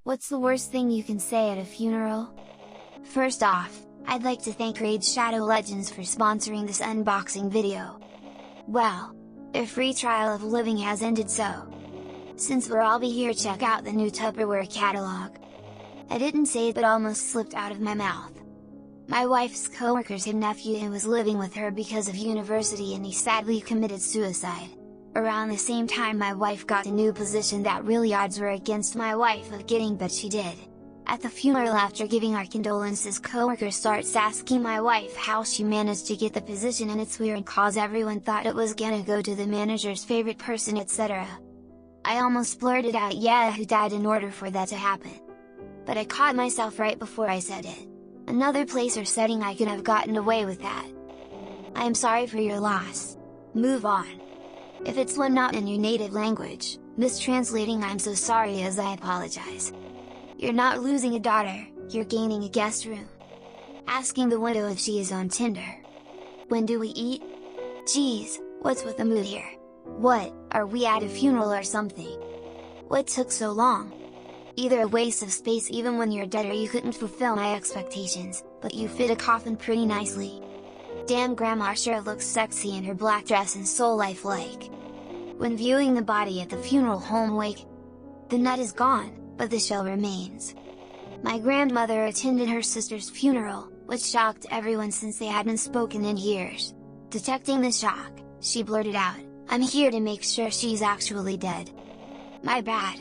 What's the worst thing you can say at a funeral? First off, I'd like to thank Raid Shadow Legends for sponsoring this unboxing video. Well, their free trial of living has ended, so since we'll all be here, check out the new Tupperware catalog. I didn't say it but almost slipped out of my mouth. My wife's coworker's nephew was living with her because of university and he sadly committed suicide. Around the same time my wife got a new position that really odds were against my wife of getting, but she did. At the funeral, after giving our condolences, coworker starts asking my wife how she managed to get the position, and it's weird cause everyone thought it was gonna go to the manager's favorite person, etc. I almost blurted out yeah, who died, in order for that to happen. But I caught myself right before I said it. Another place or setting I could have gotten away with that. I am sorry for your loss. Move on. If it's one not in your native language, mistranslating I'm so sorry as I apologize. You're not losing a daughter, you're gaining a guest room. Asking the widow if she is on Tinder. When do we eat? Geez, what's with the mood here? What, are we at a funeral or something? What took so long? Either a waste of space even when you're dead, or you couldn't fulfill my expectations, but you fit a coffin pretty nicely. Damn, grandma sure looks sexy in her black dress and so lifelike. When viewing the body at the funeral home wake, the nut is gone, but the shell remains. My grandmother attended her sister's funeral, which shocked everyone since they hadn't spoken in years. Detecting the shock, she blurted out, "I'm here to make sure she's actually dead." My bad.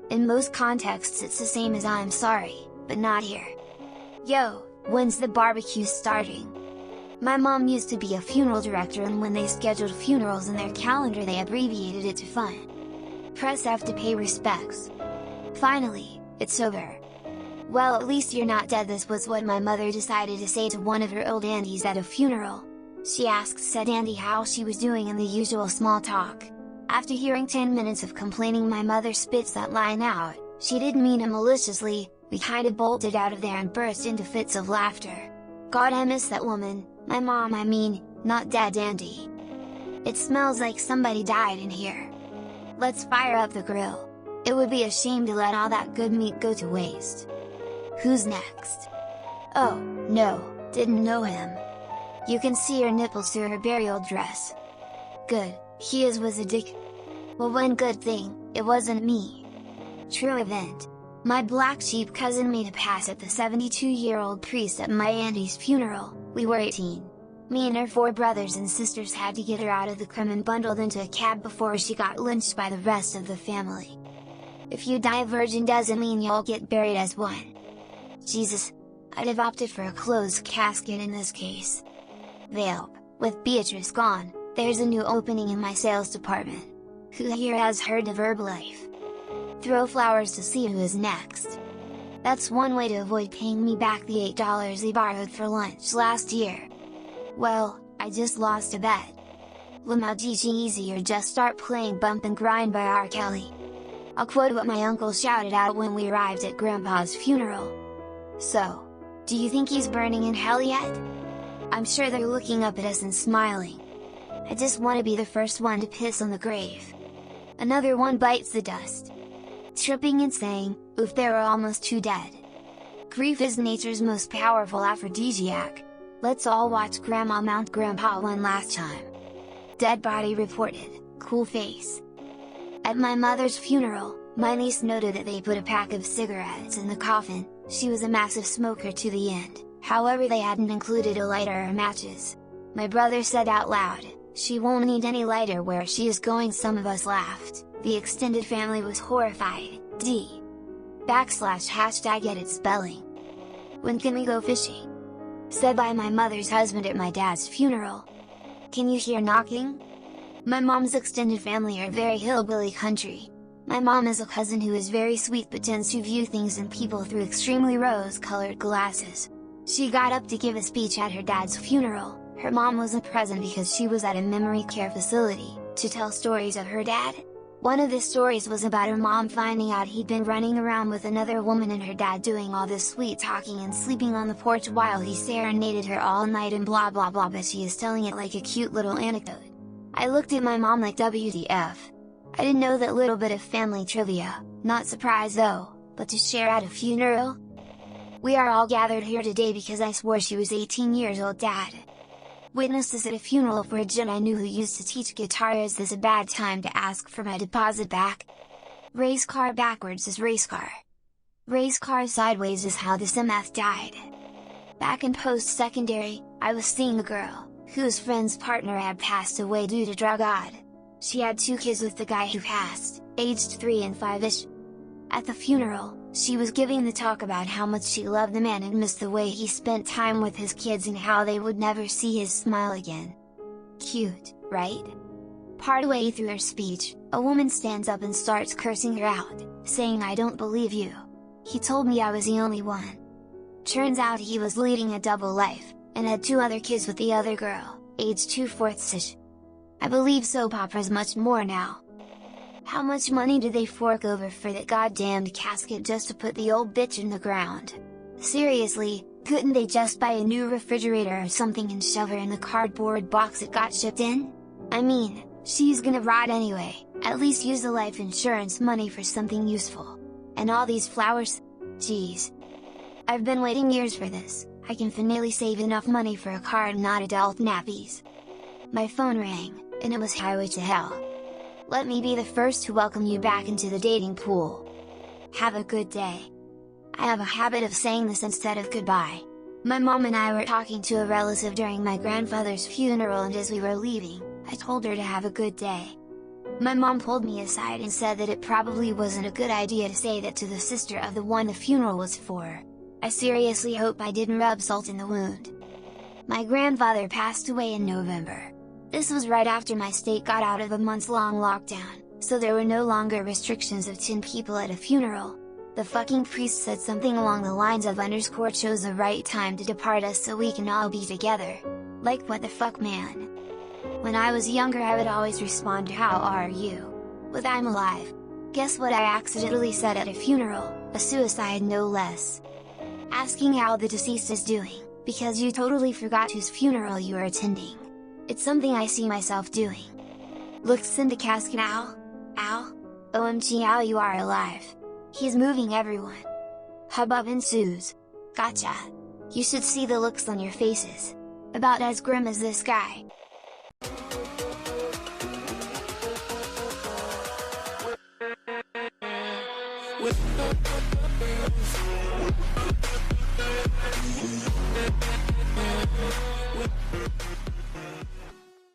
In most contexts it's the same as "I'm sorry," but not here. Yo, when's the barbecue starting? My mom used to be a funeral director, and when they scheduled funerals in their calendar they abbreviated it to FUN. Press F to pay respects. Finally, it's over. Well, at least you're not dead. This was what my mother decided to say to one of her old aunties at a funeral. She asked said auntie how she was doing in the usual small talk. After hearing 10 minutes of complaining, my mother spits that line out. She didn't mean it maliciously, we kinda bolted out of there and burst into fits of laughter. God, I miss that woman, my mom I mean, not dead auntie. It smells like somebody died in here. Let's fire up the grill. It would be a shame to let all that good meat go to waste. Who's next? Oh, no, didn't know him. You can see her nipples through her burial dress. Good, he was a dick. Well, one good thing, it wasn't me. True event. My black sheep cousin made a pass at the 72-year-old priest at my auntie's funeral. We were 18. Me and her 4 brothers and sisters had to get her out of the crib and bundled into a cab before she got lynched by the rest of the family. If you die a virgin doesn't mean you'll get buried as one. Jesus, I'd have opted for a closed casket in this case. Velp, with Beatrice gone, there's a new opening in my sales department. Who here has heard of Herbalife? Throw flowers to see who is next. That's one way to avoid paying me back the $8 he borrowed for lunch last year. Well, I just lost a bet. Lamau GG easy, or just start playing Bump and Grind by R. Kelly. I'll quote what my uncle shouted out when we arrived at Grandpa's funeral. So, do you think he's burning in hell yet? I'm sure they're looking up at us and smiling. I just want to be the first one to piss on the grave. Another one bites the dust. Tripping and saying, oof, there are almost 2 dead. Grief is nature's most powerful aphrodisiac. Let's all watch Grandma mount Grandpa one last time. Dead body reported, cool face. At my mother's funeral, my niece noted that they put a pack of cigarettes in the coffin. She was a massive smoker to the end, however they hadn't included a lighter or matches. My brother said out loud, "She won't need any lighter where she is going." Some of us laughed, the extended family was horrified. #edit spelling. When can we go fishing? Said by my mother's husband at my dad's funeral. Can you hear knocking? My mom's extended family are very hillbilly country. My mom is a cousin who is very sweet but tends to view things and people through extremely rose-colored glasses. She got up to give a speech at her dad's funeral. Her mom wasn't present because she was at a memory care facility, to tell stories of her dad. One of the stories was about her mom finding out he'd been running around with another woman and her dad doing all this sweet talking and sleeping on the porch while he serenaded her all night and blah blah blah, but she is telling it like a cute little anecdote. I looked at my mom like WTF. I didn't know that little bit of family trivia, not surprised though, but to share at a funeral? We are all gathered here today because I swore she was 18 years old, Dad. Witnessed this at a funeral for a gent I knew who used to teach guitar. Is this a bad time to ask for my deposit back? Race car backwards is race car. Race car sideways is how this MF died. Back in post-secondary, I was seeing a girl, whose friend's partner had passed away due to drug odd. She had 2 kids with the guy who passed, aged 3 and 5-ish. At the funeral, she was giving the talk about how much she loved the man and missed the way he spent time with his kids and how they would never see his smile again. Cute, right? Partway through her speech, a woman stands up and starts cursing her out, saying, "I don't believe you. He told me I was the only one." Turns out he was leading a double life, and had 2 other kids with the other girl, aged 2/4-ish. I believe soap operas much more now. How much money did they fork over for that goddamned casket just to put the old bitch in the ground? Seriously, couldn't they just buy a new refrigerator or something and shove her in the cardboard box it got shipped in? I mean, she's gonna rot anyway, at least use the life insurance money for something useful. And all these flowers? Geez. I've been waiting years for this. I can finally save enough money for a car and not adult nappies. My phone rang, and it was Highway to Hell. Let me be the first to welcome you back into the dating pool. Have a good day. I have a habit of saying this instead of goodbye. My mom and I were talking to a relative during my grandfather's funeral, and as we were leaving, I told her to have a good day. My mom pulled me aside and said that it probably wasn't a good idea to say that to the sister of the one the funeral was for. I seriously hope I didn't rub salt in the wound. My grandfather passed away in November. This was right after my state got out of a months-long lockdown, so there were no longer restrictions of 10 people at a funeral. The fucking priest said something along the lines of _chose the right time to depart us so we can all be together. Like, what the fuck, man? When I was younger I would always respond to "How are you?" with "I'm alive." Guess what I accidentally said at a funeral? A suicide, no less. Asking how the deceased is doing, because you totally forgot whose funeral you were attending. It's something I see myself doing. Looks in the casket. Ow! Ow! OMG, ow, you are alive! He's moving, everyone! Hubbub ensues. Gotcha! You should see the looks on your faces. About as grim as this guy.